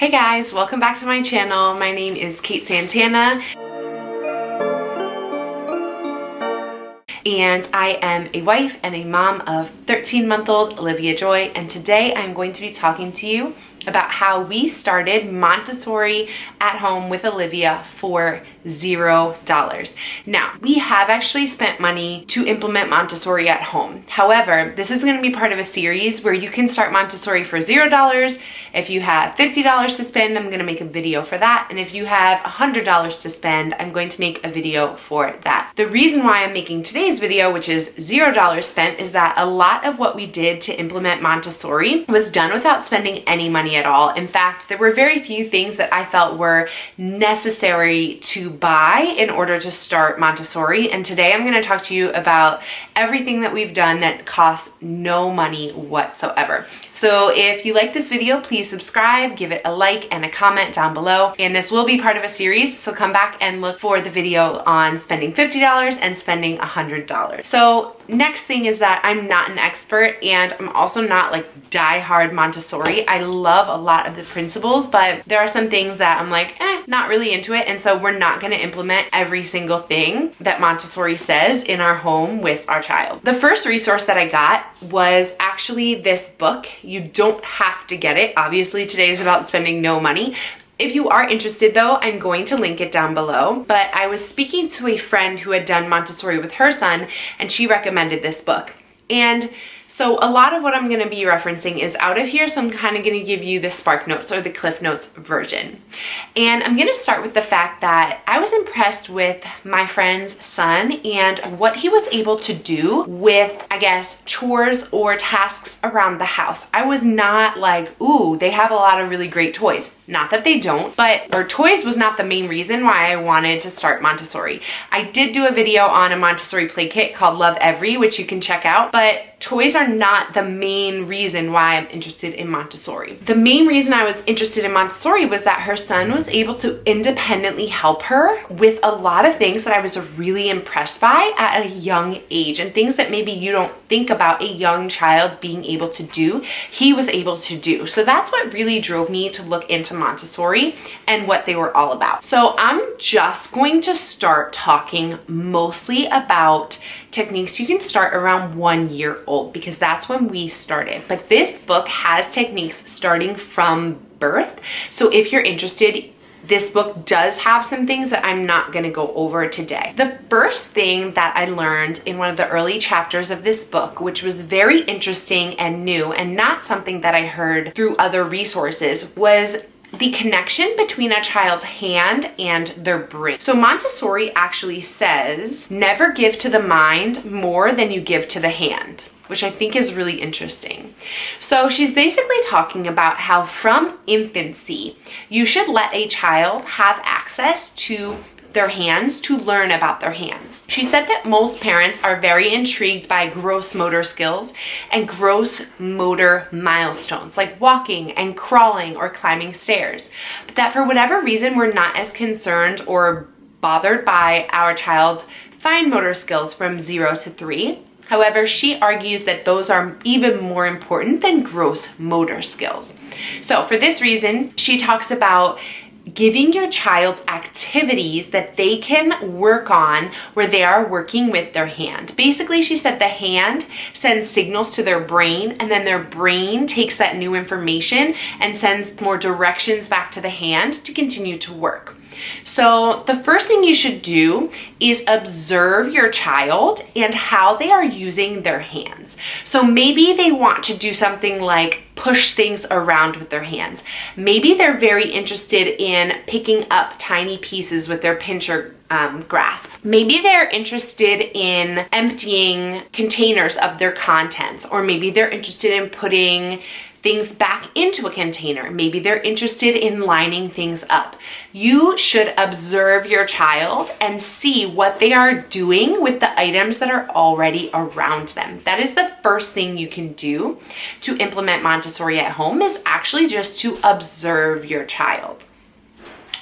Hey guys, welcome back to my channel. My name is Kate Santana and I am a wife and a mom of 13-month-old Olivia Joy, and today I'm going to be talking to you about how we started Montessori at home with Olivia for $0. Now, we have actually spent money to implement Montessori at home. However, this is going to be part of a series where you can start Montessori for $0. If you have $50 to spend, I'm going to make a video for that. And if you have $100 to spend, I'm going to make a video for that. The reason why I'm making today's video, which is $0 spent, is that a lot of what we did to implement Montessori was done without spending any money at all. In fact, there were very few things that I felt were necessary to buy in order to start Montessori. And today I'm going to talk to you about everything that we've done that costs no money whatsoever. So if you like this video, please subscribe, give it a like and a comment down below. And this will be part of a series, so come back and look for the video on spending $50 and spending $100. So next thing is that I'm not an expert, and I'm also not like die-hard Montessori. I love a lot of the principles, but there are some things that I'm like, not really into it. And so we're not going to implement every single thing that Montessori says in our home with our child. The first resource that I got was actually this book. You don't have to get it. Obviously, today is about spending no money. If you are interested though, I'm going to link it down below. But I was speaking to a friend who had done Montessori with her son, and she recommended this book. And so a lot of what I'm going to be referencing is out of here, so I'm kind of going to give you the Spark Notes or the Cliff Notes version. And I'm going to start with the fact that I was impressed with my friend's son and what he was able to do with, I guess, chores or tasks around the house. I was not like, ooh, they have a lot of really great toys. Not that they don't, or toys was not the main reason why I wanted to start Montessori. I did do a video on a Montessori play kit called Love Every, which you can check out, but toys are not the main reason why I'm interested in Montessori. The main reason I was interested in Montessori was that her son was able to independently help her with a lot of things that I was really impressed by at a young age, and things that maybe you don't think about a young child being able to do, he was able to do. So that's what really drove me to look into Montessori and what they were all about. So I'm just going to start talking mostly about techniques you can start around 1 year old, because that's when we started. But this book has techniques starting from birth. So if you're interested, this book does have some things that I'm not going to go over today. The first thing that I learned in one of the early chapters of this book, which was very interesting and new and not something that I heard through other resources, was the connection between a child's hand and their brain. So Montessori actually says, never give to the mind more than you give to the hand, which I think is really interesting. So she's basically talking about how from infancy, you should let a child have access to their hands to learn about their hands. She said that most parents are very intrigued by gross motor skills and gross motor milestones like walking and crawling or climbing stairs, but that for whatever reason we're not as concerned or bothered by our child's fine motor skills from 0 to 3. However, she argues that those are even more important than gross motor skills. So for this reason, she talks about giving your child activities that they can work on where they are working with their hand. Basically, she said the hand sends signals to their brain, and then their brain takes that new information and sends more directions back to the hand to continue to work. So the first thing you should do is observe your child and how they are using their hands. So maybe they want to do something like push things around with their hands. Maybe they're very interested in picking up tiny pieces with their pincher grasp. Maybe they're interested in emptying containers of their contents, or maybe they're interested in putting things back into a container. Maybe they're interested in lining things up. You should observe your child and see what they are doing with the items that are already around them. That is the first thing you can do to implement Montessori at home, is actually just to observe your child.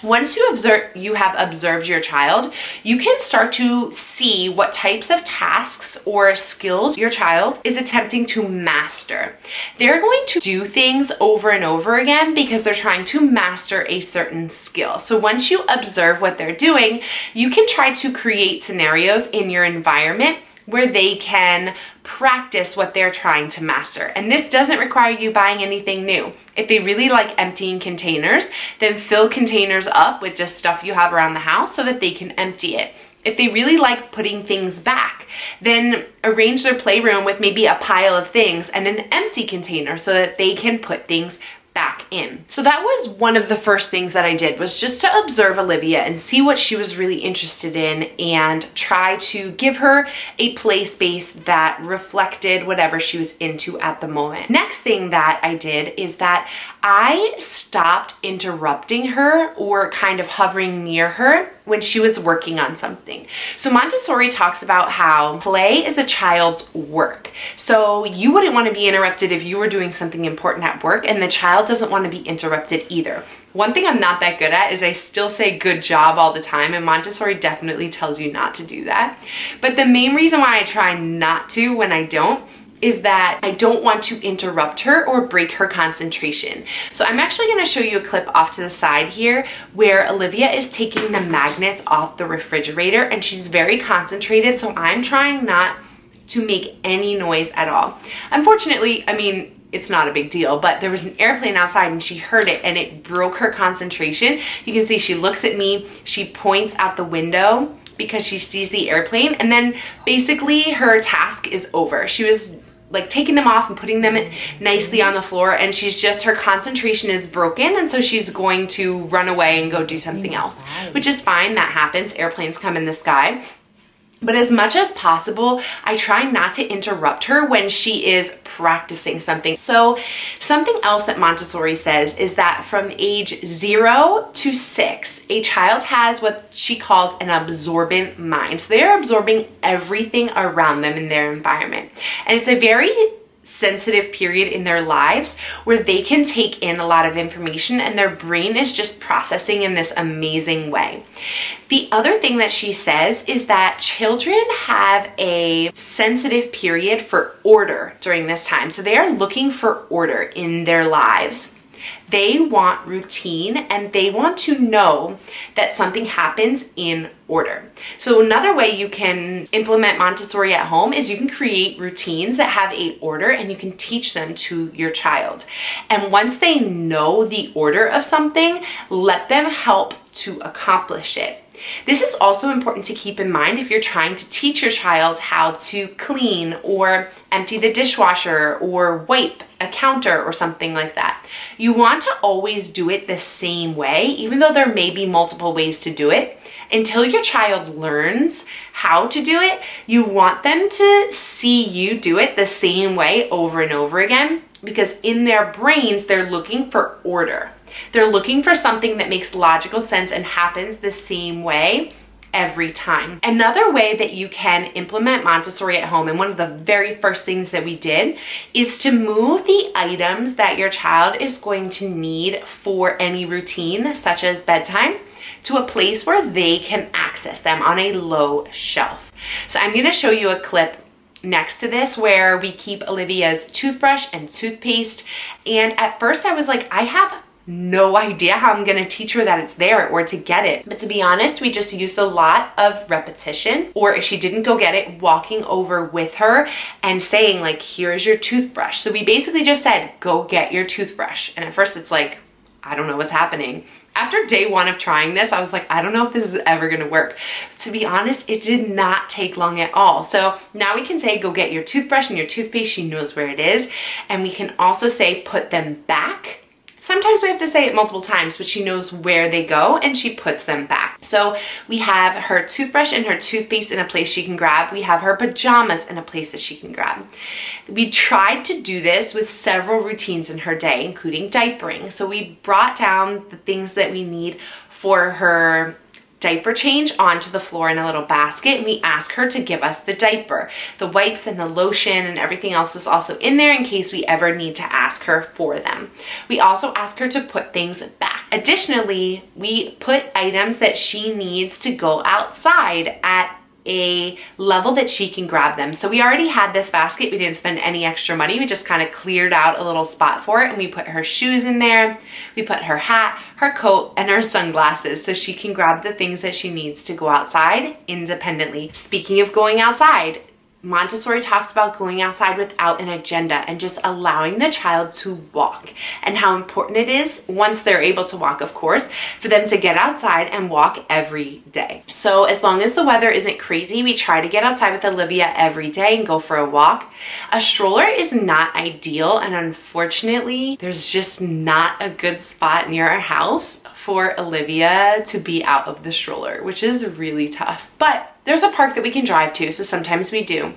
Once you have observed your child, you can start to see what types of tasks or skills your child is attempting to master. They're going to do things over and over again because they're trying to master a certain skill. So once you observe what they're doing, you can try to create scenarios in your environment where they can practice what they're trying to master. And this doesn't require you buying anything new. If they really like emptying containers, then fill containers up with just stuff you have around the house so that they can empty it. If they really like putting things back, then arrange their playroom with maybe a pile of things and an empty container so that they can put things back in. So that was one of the first things that I did, was just to observe Olivia and see what she was really interested in and try to give her a play space that reflected whatever she was into at the moment. Next thing that I did is that I stopped interrupting her or kind of hovering near her when she was working on something. So Montessori talks about how play is a child's work. So you wouldn't want to be interrupted if you were doing something important at work, and the child doesn't want to be interrupted either. One thing I'm not that good at is I still say good job all the time, and Montessori definitely tells you not to do that. But the main reason why I try not to when I don't is that I don't want to interrupt her or break her concentration. So I'm actually going to show you a clip off to the side here where Olivia is taking the magnets off the refrigerator, and she's very concentrated, so I'm trying not to make any noise at all. Unfortunately, I mean, it's not a big deal, but there was an airplane outside and she heard it and it broke her concentration. You can see she looks at me, she points out the window because she sees the airplane, and then basically her task is over. She was like taking them off and putting them nicely on the floor, and her concentration is broken, and so she's going to run away and go do something else, which is fine. That happens. Airplanes come in the sky. But as much as possible, I try not to interrupt her when she is practicing something. So something else that Montessori says is that from age 0 to 6, a child has what she calls an absorbent mind. So they are absorbing everything around them in their environment. And it's a very sensitive period in their lives where they can take in a lot of information and their brain is just processing in this amazing way. The other thing that she says is that children have a sensitive period for order during this time. So they are looking for order in their lives. They want routine and they want to know that something happens in order. So another way you can implement Montessori at home is you can create routines that have a order and you can teach them to your child. And once they know the order of something, let them help to accomplish it. This is also important to keep in mind if you're trying to teach your child how to clean or empty the dishwasher or wipe a counter or something like that. You want to always do it the same way, even though there may be multiple ways to do it. Until your child learns how to do it, you want them to see you do it the same way over and over again, because in their brains, they're looking for order. They're looking for something that makes logical sense and happens the same way every time. Another way that you can implement Montessori at home, and one of the very first things that we did, is to move the items that your child is going to need for any routine, such as bedtime, to a place where they can access them on a low shelf. So I'm going to show you a clip next to this where we keep Olivia's toothbrush and toothpaste. And at first I was like, I have no idea how I'm going to teach her that it's there or to get it. But to be honest, we just used a lot of repetition, or if she didn't go get it, walking over with her and saying like, here's your toothbrush. So we basically just said, go get your toothbrush. And at first it's like, I don't know what's happening. After day 1 of trying this, I was like, I don't know if this is ever gonna work. To be honest, it did not take long at all. So now we can say, go get your toothbrush and your toothpaste. She knows where it is. And we can also say, put them back. Sometimes we have to say it multiple times, but she knows where they go and she puts them back. So we have her toothbrush and her toothpaste in a place she can grab. We have her pajamas in a place that she can grab. We tried to do this with several routines in her day, including diapering. So we brought down the things that we need for her diaper change onto the floor in a little basket, and we ask her to give us the diaper. The wipes and the lotion and everything else is also in there in case we ever need to ask her for them. We also ask her to put things back. Additionally, we put items that she needs to go outside at a level that she can grab them. So we already had this basket. We didn't spend any extra money. We just kind of cleared out a little spot for it, and we put her shoes in there. We put her hat, her coat, and her sunglasses so she can grab the things that she needs to go outside independently. Speaking of going outside, Montessori talks about going outside without an agenda and just allowing the child to walk, and how important it is, once they're able to walk, of course, for them to get outside and walk every day. So as long as the weather isn't crazy, we try to get outside with Olivia every day and go for a walk. A stroller is not ideal, and unfortunately, there's just not a good spot near our house for Olivia to be out of the stroller, which is really tough. But there's a park that we can drive to, so sometimes we do,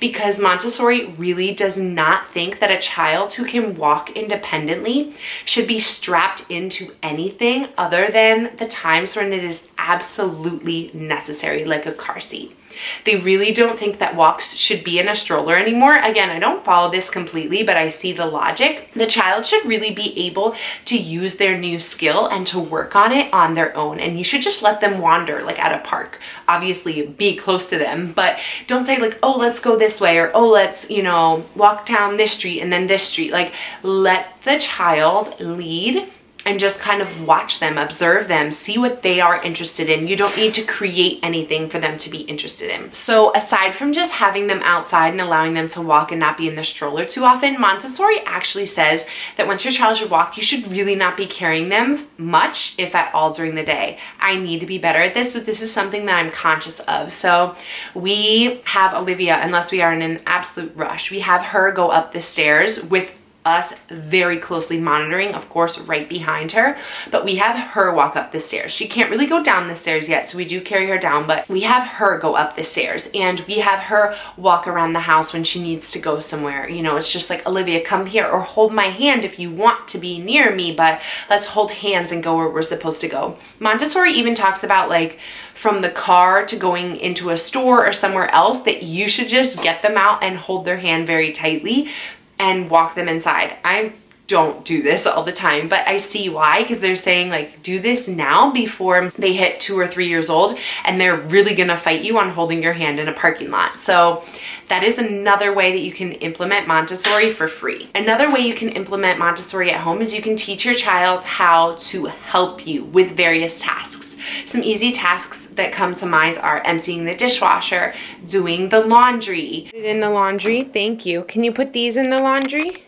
because Montessori really does not think that a child who can walk independently should be strapped into anything other than the times when it is absolutely necessary, like a car seat. They really don't think that walks should be in a stroller anymore. Again, I don't follow this completely, but I see the logic. The child should really be able to use their new skill and to work on it on their own. And you should just let them wander, like at a park. Obviously, be close to them, but don't say like, oh, let's go this way, or oh, let's, walk down this street and then this street. Like, let the child lead and just kind of watch them, observe them, see what they are interested in. You don't need to create anything for them to be interested in. So aside from just having them outside and allowing them to walk and not be in the stroller too often, Montessori actually says that once your child should walk, you should really not be carrying them much, if at all, during the day. I need to be better at this, but this is something that I'm conscious of. So we have Olivia, unless we are in an absolute rush, we have her go up the stairs with us very closely monitoring, of course, right behind her, but we have her walk up the stairs. She can't really go down the stairs yet, so we do carry her down, but we have her go up the stairs, and we have her walk around the house when she needs to go somewhere. It's just like, Olivia, come here, or hold my hand if you want to be near me, but let's hold hands and go where we're supposed to go. Montessori even talks about, like, from the car to going into a store or somewhere else, that you should just get them out and hold their hand very tightly and walk them inside. I don't do this all the time, but I see why, because they're saying, like, do this now before they hit 2 or 3 years old, and they're really gonna fight you on holding your hand in a parking lot. So that is another way that you can implement Montessori for free. Another way you can implement Montessori at home is you can teach your child how to help you with various tasks. Some easy tasks that come to mind are emptying the dishwasher, doing the laundry. Put it in the laundry, thank you. Can you put these in the laundry?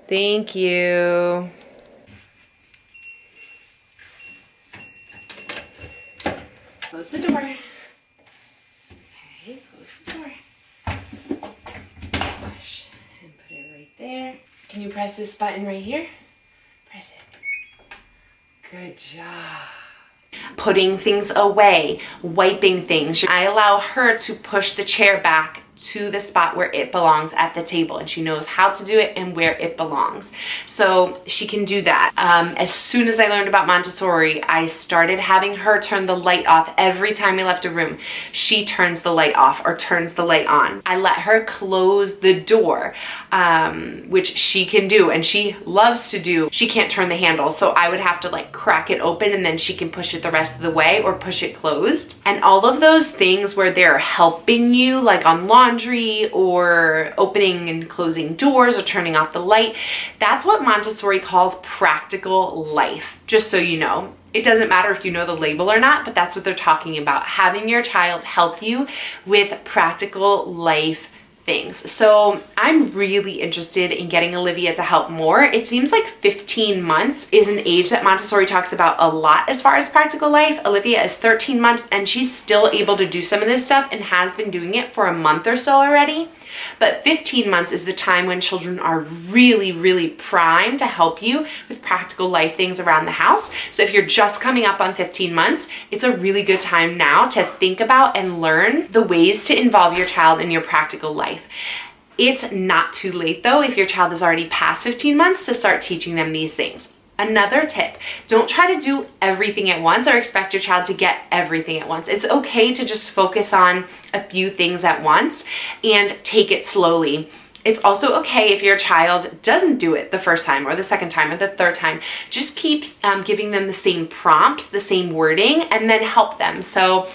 Thank you. Close the door. Okay, close the door. Push and put it right there. Can you press this button right here? Press it. Good job. Putting things away, wiping things. I allow her to push the chair back to the spot where it belongs at the table, and she knows how to do it and where it belongs, so she can do that. As soon as I learned about Montessori, I started having her turn the light off every time we left a room. She turns the light off or turns the light on. I let her close the door, which she can do and she loves to do. She can't turn the handle, so I would have to like crack it open, and then she can push it the rest of the way or push it closed. And all of those things where they're helping you, like on laundry or opening and closing doors or turning off the light, that's what Montessori calls practical life. Just so you know, it doesn't matter if you know the label or not, but that's what they're talking about, having your child help you with practical life things. So I'm really interested in getting Olivia to help more. It seems like 15 months is an age that Montessori talks about a lot as far as practical life. Olivia is 13 months and she's still able to do some of this stuff and has been doing it for a month or so already. But 15 months is the time when children are really, really primed to help you with practical life things around the house. So if you're just coming up on 15 months, it's a really good time now to think about and learn the ways to involve your child in your practical life. It's not too late though if your child is already past 15 months to start teaching them these things. Another tip, don't try to do everything at once or expect your child to get everything at once. It's okay to just focus on a few things at once and take it slowly. It's also okay if your child doesn't do it the first time or the second time or the third time. Just keep giving them the same prompts, the same wording, and then help them. So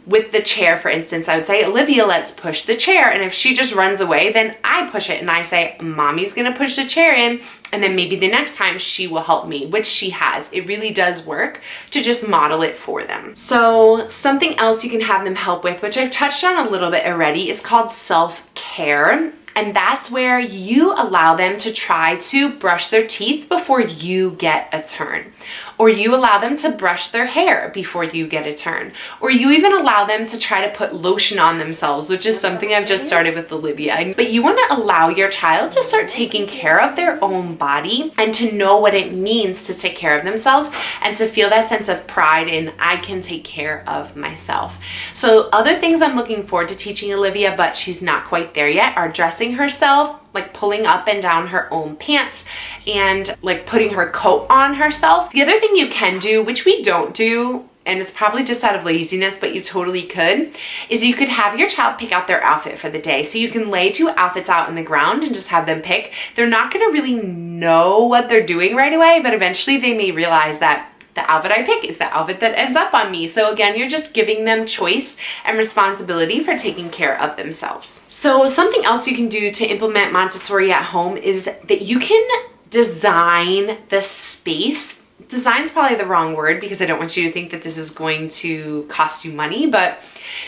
with the chair, for instance, I would say, Olivia, let's push the chair. And if she just runs away, then I push it and I say, Mommy's gonna push the chair in. And then maybe the next time she will help me, which she has. It really does work to just model it for them. So something else you can have them help with, which I've touched on a little bit already, is called self-care. And that's where you allow them to try to brush their teeth before you get a turn. Or you allow them to brush their hair before you get a turn. Or you even allow them to try to put lotion on themselves, which is something I've just started with Olivia. But you want to allow your child to start taking care of their own body and to know what it means to take care of themselves and to feel that sense of pride in, I can take care of myself. So other things I'm looking forward to teaching Olivia, but she's not quite there yet, are dressing herself, like pulling up and down her own pants and like putting her coat on herself. The other thing you can do, which we don't do, and it's probably just out of laziness, but you totally could, is you could have your child pick out their outfit for the day. So you can lay 2 outfits out on the ground and just have them pick. They're not gonna really know what they're doing right away, but eventually they may realize that the outfit I pick is the outfit that ends up on me. So again, you're just giving them choice and responsibility for taking care of themselves. So something else you can do to implement Montessori at home is that you can design the space. Design's probably the wrong word because I don't want you to think that this is going to cost you money, but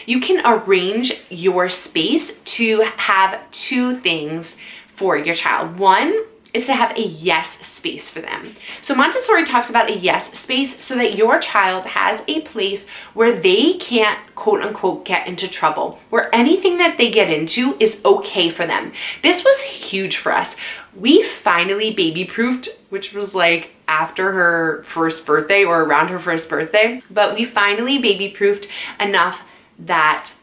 you can arrange your space to have 2 things for your child. One is to have a yes space for them. So Montessori talks about a yes space so that your child has a place where they can't quote unquote get into trouble, where anything that they get into is okay for them. This was huge for us. We finally baby proofed, which was like after her first birthday or around her first birthday, but we finally baby proofed enough that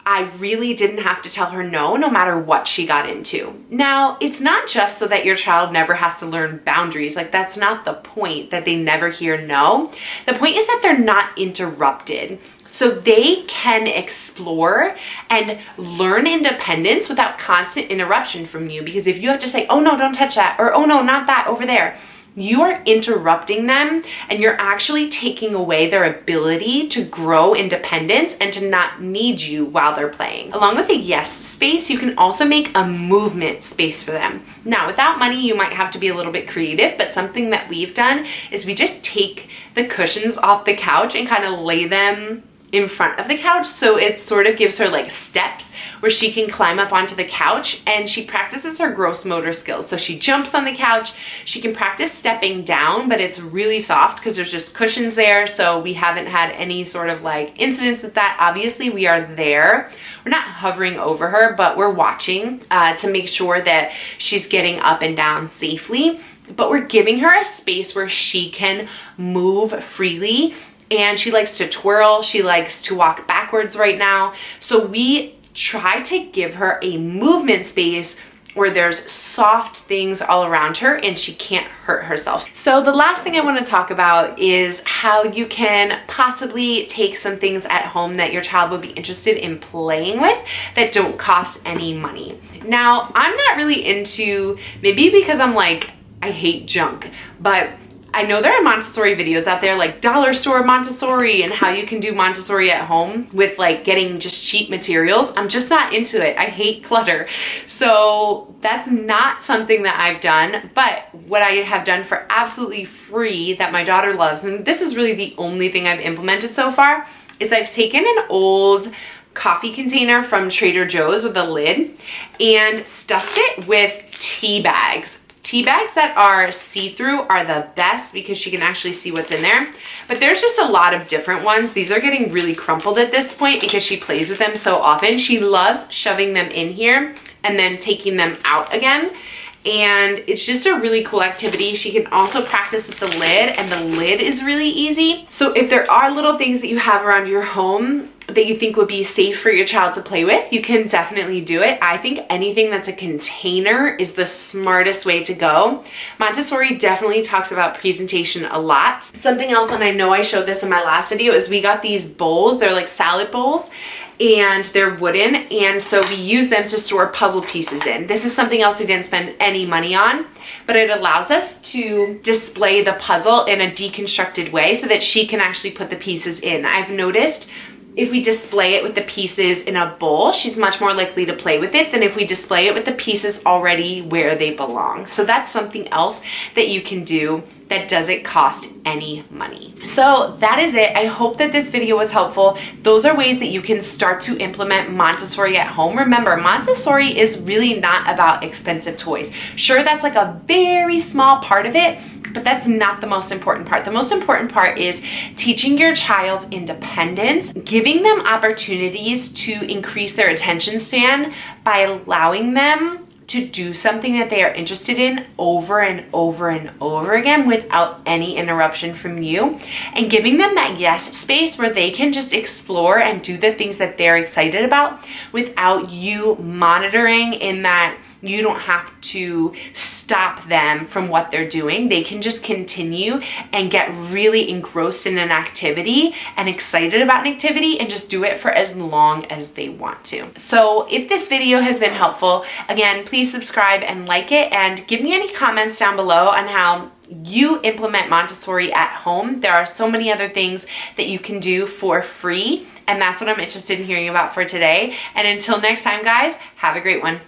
I really didn't have to tell her no matter what she got into. Now, it's not just so that your child never has to learn boundaries. Like, that's not the point, that they never hear no. The point is that they're not interrupted. So they can explore and learn independence without constant interruption from you. Because if you have to say, oh no, don't touch that, or oh no, not that over there, you are interrupting them and you're actually taking away their ability to grow independence and to not need you while they're playing. Along with a yes space, you can also make a movement space for them. Now, without money, you might have to be a little bit creative, but something that we've done is we just take the cushions off the couch and kind of lay them in front of the couch, so it sort of gives her like steps where she can climb up onto the couch, and she practices her gross motor skills. So she jumps on the couch, she can practice stepping down, but it's really soft because there's just cushions there, so we haven't had any sort of like incidents with that. Obviously we are there, we're not hovering over her, but we're watching to make sure that she's getting up and down safely, but we're giving her a space where she can move freely. And she likes to twirl, she likes to walk backwards right now. So we try to give her a movement space where there's soft things all around her and she can't hurt herself. So the last thing I want to talk about is how you can possibly take some things at home that your child would be interested in playing with that don't cost any money. Now, I'm not really into, maybe because I'm like, I hate junk, but I know there are Montessori videos out there like dollar store Montessori and how you can do Montessori at home with like getting just cheap materials. I'm just not into it. I hate clutter. So that's not something that I've done, but what I have done for absolutely free that my daughter loves, and this is really the only thing I've implemented so far, is I've taken an old coffee container from Trader Joe's with a lid and stuffed it with tea bags. Tea bags that are see-through are the best because she can actually see what's in there. But there's just a lot of different ones. These are getting really crumpled at this point because she plays with them so often. She loves shoving them in here and then taking them out again. And it's just a really cool activity. She can also practice with the lid, and the lid is really easy. So if there are little things that you have around your home that you think would be safe for your child to play with, you can definitely do it. I think anything that's a container is the smartest way to go. Montessori definitely talks about presentation a lot. Something else, and I know I showed this in my last video, is we got these bowls. They're like salad bowls, and they're wooden, and so we use them to store puzzle pieces in. This is something else we didn't spend any money on, but it allows us to display the puzzle in a deconstructed way so that she can actually put the pieces in. I've noticed if we display it with the pieces in a bowl, she's much more likely to play with it than if we display it with the pieces already where they belong. So that's something else that you can do that doesn't cost any money. So that is it. I hope that this video was helpful. Those are ways that you can start to implement Montessori at home. Remember, Montessori is really not about expensive toys. Sure, that's like a very small part of it, but that's not the most important part. The most important part is teaching your child independence, giving them opportunities to increase their attention span by allowing them to do something that they are interested in over and over and over again without any interruption from you, and giving them that yes space where they can just explore and do the things that they're excited about without you monitoring, in that you don't have to stop them from what they're doing. They can just continue and get really engrossed in an activity and excited about an activity and just do it for as long as they want to. So if this video has been helpful, again, please subscribe and like it, and give me any comments down below on how you implement Montessori at home. There are so many other things that you can do for free, and that's what I'm interested in hearing about for today. And until next time, guys, have a great one.